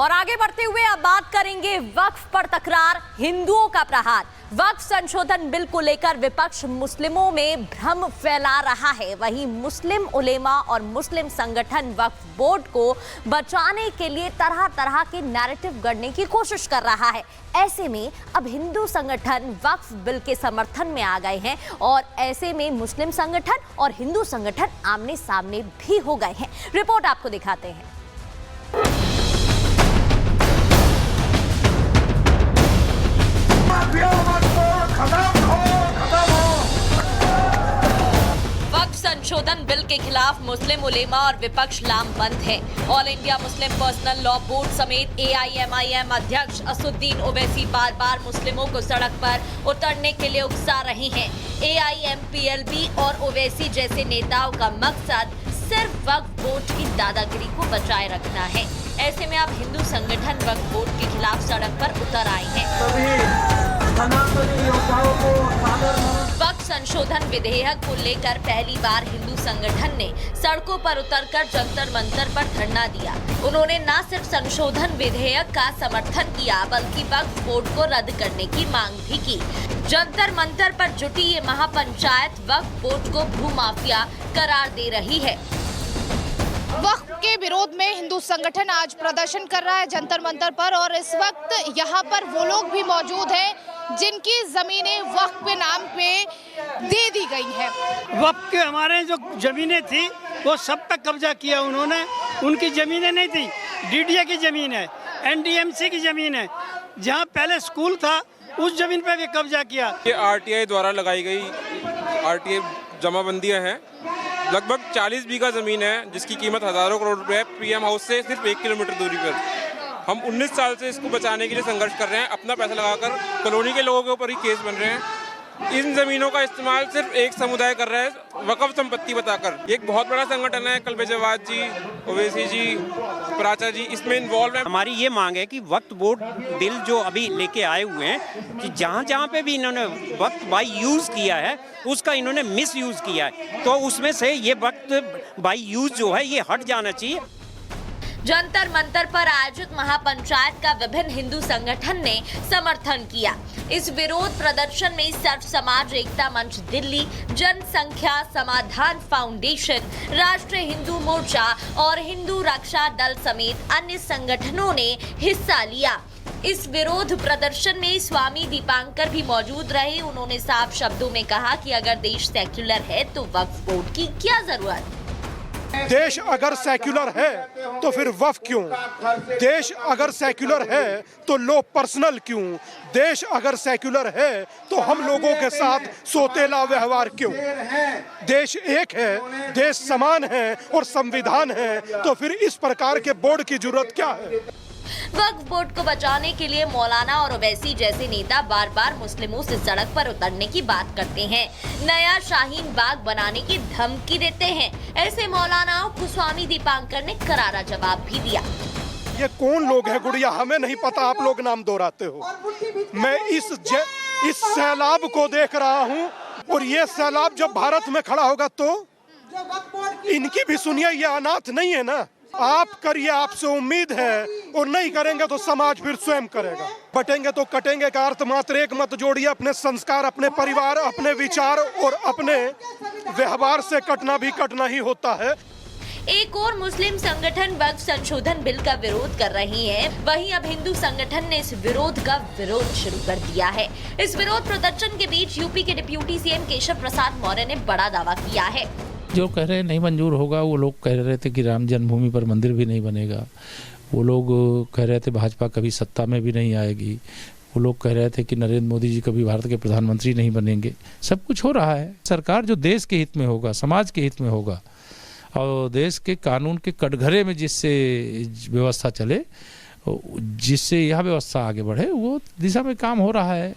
और आगे बढ़ते हुए अब बात करेंगे वक्फ पर तकरार, हिंदुओं का प्रहार। वक्फ संशोधन बिल को लेकर विपक्ष मुस्लिमों में भ्रम फैला रहा है। वहीं मुस्लिम उलेमा और मुस्लिम संगठन वक्फ बोर्ड को बचाने के लिए तरह तरह के नैरेटिव गढ़ने की कोशिश कर रहा है। ऐसे में अब हिंदू संगठन वक्फ बिल के समर्थन में आ गए हैं और ऐसे में मुस्लिम संगठन और हिंदू संगठन आमने सामने भी हो गए हैं। रिपोर्ट आपको दिखाते हैं। वक्फ संशोधन बिल के खिलाफ मुस्लिम उलेमा और विपक्ष लामबंद है। All India Muslim personal law board समेत AIMIM अध्यक्ष असुद्दीन ओवैसी बार बार मुस्लिमों को सड़क पर उतरने के लिए उकसा रहे हैं। AIMPLB और ओवैसी जैसे नेताओं का मकसद सिर्फ वक्फ बोर्ड की दादागिरी को बचाए रखना है। ऐसे में अब हिंदू संगठन वक्फ बोर्ड के खिलाफ सड़क पर उतर आए हैं। वक्फ संशोधन विधेयक को लेकर पहली बार हिंदू संगठन ने सड़कों पर उतरकर जंतर मंतर पर धरना दिया। उन्होंने न सिर्फ संशोधन विधेयक का समर्थन किया बल्कि वक्फ बोर्ड को रद्द करने की मांग भी की। जंतर मंतर पर जुटी ये महापंचायत वक्फ बोर्ड को भूमाफिया करार दे रही है। वक्फ के विरोध में हिंदू संगठन आज प्रदर्शन कर रहा है जंतर मंतर पर, और इस वक्त यहाँ पर वो लोग भी मौजूद हैं जिनकी जमीनें वक्फ के नाम पे दे दी गई हैं। वक्फ के हमारे जो जमीनें थी वो सब पे कब्जा किया उन्होंने। उनकी जमीनें नहीं थी, DDA की जमीन है, NDMC की जमीन है। जहाँ पहले स्कूल था उस जमीन पे भी कब्जा किया। ये RTI द्वारा लगाई गई RTI जमाबंदियाँ हैं। लगभग 40 बीघा जमीन है जिसकी कीमत हजारों करोड़ रुपए है। PM हाउस से सिर्फ 1 किलोमीटर दूरी पर। हम 19 साल से इसको बचाने के लिए संघर्ष कर रहे हैं। अपना पैसा लगाकर कॉलोनी के लोगों के ऊपर ही केस बन रहे हैं। इन जमीनों का इस्तेमाल सिर्फ एक समुदाय कर रहा है वक्फ संपत्ति बताकर। एक बहुत बड़ा संगठन है, कल्बे जवाद जी, ओवैसी जी, प्राचा जी इसमें इन्वॉल्व है। हमारी ये मांग है कि वक्फ बोर्ड बिल जो अभी लेके आए हुए हैं कि जहाँ जहाँ पे भी इन्होंने वक्त बाई यूज किया है उसका इन्होंने मिस यूज किया है, तो उसमें से ये वक्त बाई यूज जो है ये हट जाना चाहिए। जंतर मंतर पर आयोजित महापंचायत का विभिन्न हिंदू संगठन ने समर्थन किया। इस विरोध प्रदर्शन में सर्व समाज एकता मंच दिल्ली, जनसंख्या समाधान फाउंडेशन, राष्ट्रीय हिंदू मोर्चा और हिंदू रक्षा दल समेत अन्य संगठनों ने हिस्सा लिया। इस विरोध प्रदर्शन में स्वामी दीपांकर भी मौजूद रहे। उन्होंने साफ शब्दों में कहा कि अगर देश सेक्युलर है तो वक्फ बोर्ड की क्या जरूरत। देश अगर सेक्युलर है तो फिर वक्फ क्यों? देश अगर सेक्युलर है तो लो पर्सनल क्यों? देश अगर सेक्युलर है तो हम लोगों के साथ सोतेला व्यवहार क्यों? देश एक है, देश समान है और संविधान है, तो फिर इस प्रकार के बोर्ड की जरूरत क्या है? वक्फ बोर्ड को बचाने के लिए मौलाना और ओवैसी जैसे नेता बार बार मुस्लिमों से सड़क पर उतरने की बात करते हैं, नया शाहीन बाग बनाने की धमकी देते हैं। ऐसे मौलानाओं को स्वामी दीपांकर ने करारा जवाब भी दिया। ये कौन लोग हैं गुड़िया, हमें नहीं पता, आप लोग नाम दोहराते हो। मैं इस सैलाब को देख रहा हूँ और ये सैलाब जब भारत में खड़ा होगा तो इनकी भी सुनिए, ये अनाथ नहीं है ना। आप करिए, आपसे उम्मीद है, और नहीं करेंगे तो समाज फिर स्वयं करेगा। बटेंगे तो कटेंगे का अर्थ मात्र एक मत जोड़िए। अपने संस्कार, अपने परिवार, अपने विचार और अपने व्यवहार से कटना भी कटना ही होता है। एक और मुस्लिम संगठन वक्फ संशोधन बिल का विरोध कर रही है। वहीं अब हिंदू संगठन ने इस विरोध का विरोध शुरू कर दिया है। इस विरोध प्रदर्शन के बीच यूपी के डिप्टी CM केशव प्रसाद मौर्य ने बड़ा दावा किया है। जो कह रहे नहीं मंजूर होगा, वो लोग कह रहे थे कि राम जन्मभूमि पर मंदिर भी नहीं बनेगा। वो लोग कह रहे थे भाजपा कभी सत्ता में भी नहीं आएगी। वो लोग कह रहे थे कि नरेंद्र मोदी जी कभी भारत के प्रधानमंत्री नहीं बनेंगे। सब कुछ हो रहा है। सरकार जो देश के हित में होगा, समाज के हित में होगा और देश के कानून के कटघरे में जिससे व्यवस्था चले, जिससे यह व्यवस्था आगे बढ़े, वो दिशा में काम हो रहा है।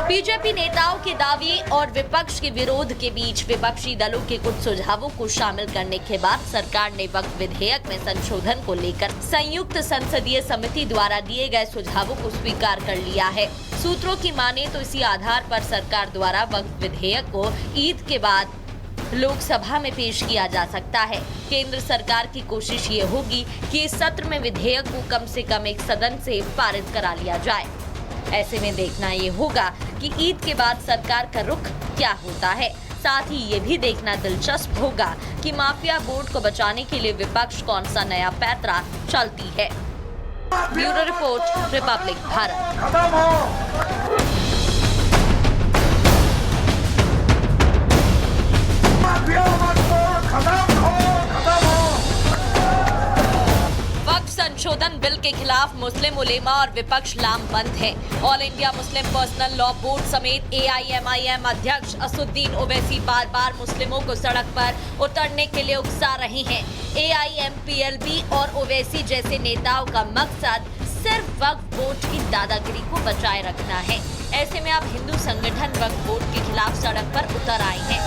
बीजेपी नेताओं के दावे और विपक्ष के विरोध के बीच विपक्षी दलों के कुछ सुझावों को शामिल करने के बाद सरकार ने वक्फ विधेयक में संशोधन को लेकर संयुक्त संसदीय समिति द्वारा दिए गए सुझावों को स्वीकार कर लिया है। सूत्रों की माने तो इसी आधार पर सरकार द्वारा वक्फ विधेयक को ईद के बाद लोकसभा में पेश किया जा सकता है। केंद्र सरकार की कोशिश ये होगी कि इस सत्र में विधेयक को कम से कम एक सदन से पारित करा लिया जाए। ऐसे में देखना ये होगा कि ईद के बाद सरकार का रुख क्या होता है। साथ ही ये भी देखना दिलचस्प होगा कि माफिया बोर्ड को बचाने के लिए विपक्ष कौन सा नया पैंतरा चलती है। Bureau report, Republic Bharat. वक्फ संशोधन बिल के खिलाफ मुस्लिम उलेमा और विपक्ष लामबंद है। All India Muslim personal law board समेत AIMIM अध्यक्ष असुद्दीन ओवैसी बार बार मुस्लिमों को सड़क पर उतरने के लिए उकसा रहे हैं। AIMPLB और ओवैसी जैसे नेताओं का मकसद सिर्फ वक्फ बोर्ड की दादागिरी को बचाए रखना है। ऐसे में अब हिंदू संगठन वक्फ बोर्ड के खिलाफ सड़क पर उतर आए हैं।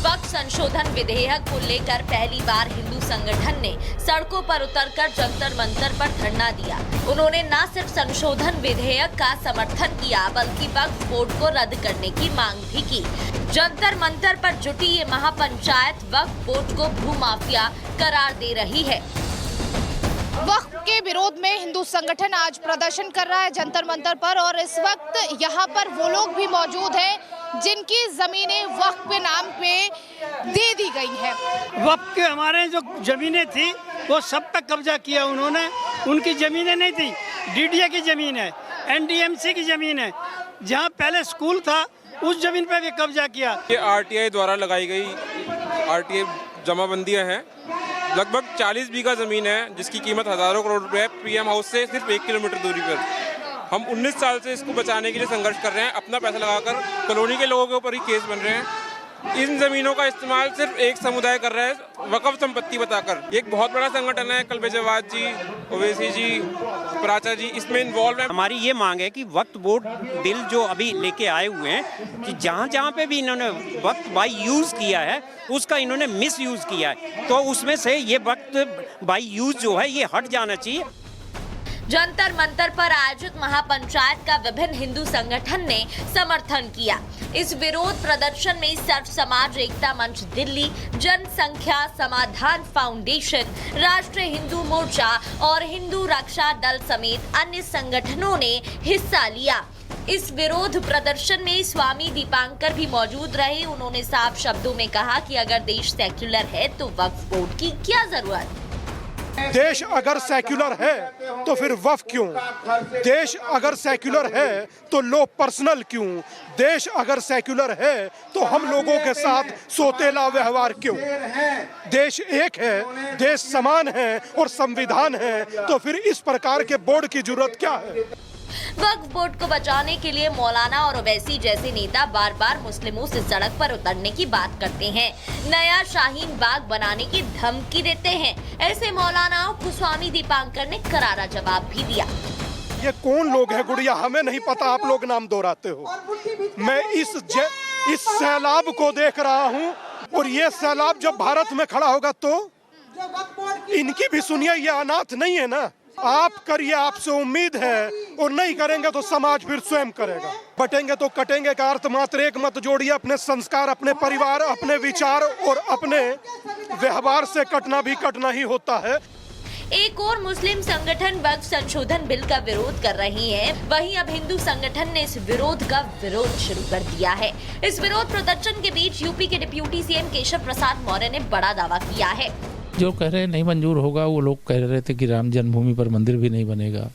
वक्फ संशोधन विधेयक को लेकर पहली बार हिंदू संगठन ने सड़कों पर उतरकर जंतर मंतर पर धरना दिया। उन्होंने न सिर्फ संशोधन विधेयक का समर्थन किया बल्कि वक्फ बोर्ड को रद्द करने की मांग भी की। जंतर मंतर पर जुटी ये महापंचायत वक्फ बोर्ड को भूमाफिया करार दे रही है। वक्फ के विरोध में हिंदू संगठन आज प्रदर्शन कर रहा है जंतर मंतर पर, और इस वक्त यहाँ पर वो लोग भी मौजूद हैं जिनकी जमीनें वक्फ के नाम पे दे दी गई हैं। वक्फ के हमारे जो जमीनें थी वो सब पे कब्जा किया उन्होंने। उनकी जमीनें नहीं थी, DDA की जमीन है, NDMC की जमीन है। जहाँ पहले स्कूल था उस जमीन पे भी कब्जा किया। ये RTI द्वारा लगाई गई RTI जमाबंदियाँ हैं। लगभग 40 बीघा ज़मीन है जिसकी कीमत हज़ारों करोड़ रुपए है। PM हाउस से सिर्फ 1 किलोमीटर दूरी पर। हम 19 साल से इसको बचाने के लिए संघर्ष कर रहे हैं। अपना पैसा लगाकर कॉलोनी के लोगों के ऊपर ही केस बन रहे हैं। इन ज़मीनों का इस्तेमाल सिर्फ एक समुदाय कर रहा है वक्फ संपत्ति बताकर। ये एक बहुत बड़ा संगठन है। कल्बे जवाद जी, ओवैसी जी, प्राचा जी इसमें इन्वॉल्व है। हमारी ये मांग है कि वक्फ बोर्ड बिल जो अभी लेके आए हुए हैं कि जहाँ जहाँ पे भी इन्होंने वक्त बाई यूज़ किया है उसका इन्होंने मिस यूज़ किया है, तो उसमें से ये वक्त बाई यूज़ जो है ये हट जाना चाहिए। जंतर मंतर पर आयोजित महापंचायत का विभिन्न हिंदू संगठन ने समर्थन किया। इस विरोध प्रदर्शन में सर्व समाज एकता मंच दिल्ली, जनसंख्या समाधान फाउंडेशन, राष्ट्रीय हिंदू मोर्चा और हिंदू रक्षा दल समेत अन्य संगठनों ने हिस्सा लिया। इस विरोध प्रदर्शन में स्वामी दीपांकर भी मौजूद रहे। उन्होंने साफ शब्दों में कहा कि अगर देश सेक्युलर है तो वक्फ बोर्ड की क्या जरूरत। देश अगर सेक्युलर है तो फिर वक्फ क्यों? देश अगर सेक्युलर है तो लो पर्सनल क्यों? देश अगर सेक्युलर है तो हम लोगों के साथ सोतेला व्यवहार क्यों? देश एक है, देश समान है और संविधान है, तो फिर इस प्रकार के बोर्ड की जरूरत क्या है? वक्फ बोर्ड को बचाने के लिए मौलाना और ओवैसी जैसे नेता बार बार मुस्लिमों से सड़क पर उतरने की बात करते हैं, नया शाहीन बाग बनाने की धमकी देते हैं। ऐसे मौलानाओं को स्वामी दीपांकर ने करारा जवाब भी दिया। ये कौन लोग हैं गुड़िया, हमें नहीं पता, आप लोग नाम दोहराते हो। मैं इस सैलाब को देख रहा हूँ, और ये सैलाब जब भारत में खड़ा होगा तो इनकी भी सुनिए, ये अनाथ नहीं है ना। आप करिए, आपसे उम्मीद है, और नहीं करेंगे तो समाज फिर स्वयं करेगा। बटेंगे तो कटेंगे का अर्थ मात्र एक मत जोड़िए। अपने संस्कार, अपने परिवार, अपने विचार और अपने व्यवहार से कटना भी कटना ही होता है। एक और मुस्लिम संगठन वक्फ संशोधन बिल का विरोध कर रही है, वहीं अब हिंदू संगठन ने इस विरोध का विरोध शुरू कर दिया है। इस विरोध प्रदर्शन के बीच यूपी के डिप्टी CM केशव प्रसाद मौर्य ने बड़ा दावा किया है। जो कह रहे हैं नहीं मंजूर होगा, वो लोग कह रहे थे कि राम जन्मभूमि पर मंदिर भी नहीं बनेगा।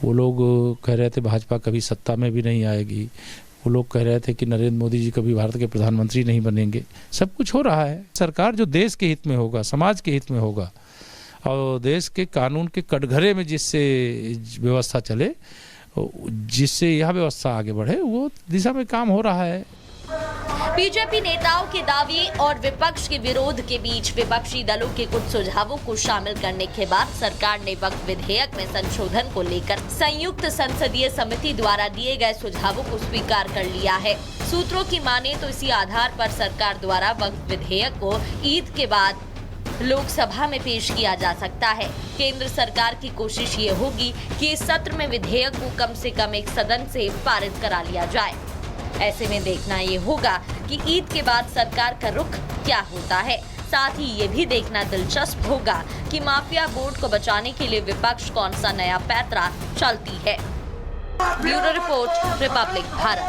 वो लोग कह रहे थे भाजपा कभी सत्ता में भी नहीं आएगी। वो लोग कह रहे थे कि नरेंद्र मोदी जी कभी भारत के प्रधानमंत्री नहीं बनेंगे। सब कुछ हो रहा है। सरकार जो देश के हित में होगा, समाज के हित में होगा, और देश के कानून के कटघरे में जिससे व्यवस्था चले, जिससे यह व्यवस्था आगे बढ़े, वो दिशा में काम हो रहा है। बीजेपी नेताओं के दावे और विपक्ष के विरोध के बीच विपक्षी दलों के कुछ सुझावों को शामिल करने के बाद सरकार ने वक्फ विधेयक में संशोधन को लेकर संयुक्त संसदीय समिति द्वारा दिए गए सुझावों को स्वीकार कर लिया है। सूत्रों की माने तो इसी आधार पर सरकार द्वारा वक्फ विधेयक को ईद के बाद लोकसभा में पेश किया जा सकता है। केंद्र सरकार की कोशिश ये होगी कि इस सत्र में विधेयक को कम से कम एक सदन से पारित करा लिया जाए। ऐसे में देखना ये होगा कि ईद के बाद सरकार का रुख क्या होता है। साथ ही ये भी देखना दिलचस्प होगा कि माफिया बोर्ड को बचाने के लिए विपक्ष कौन सा नया पैंतरा चलती है। Bureau report, Republic Bharat.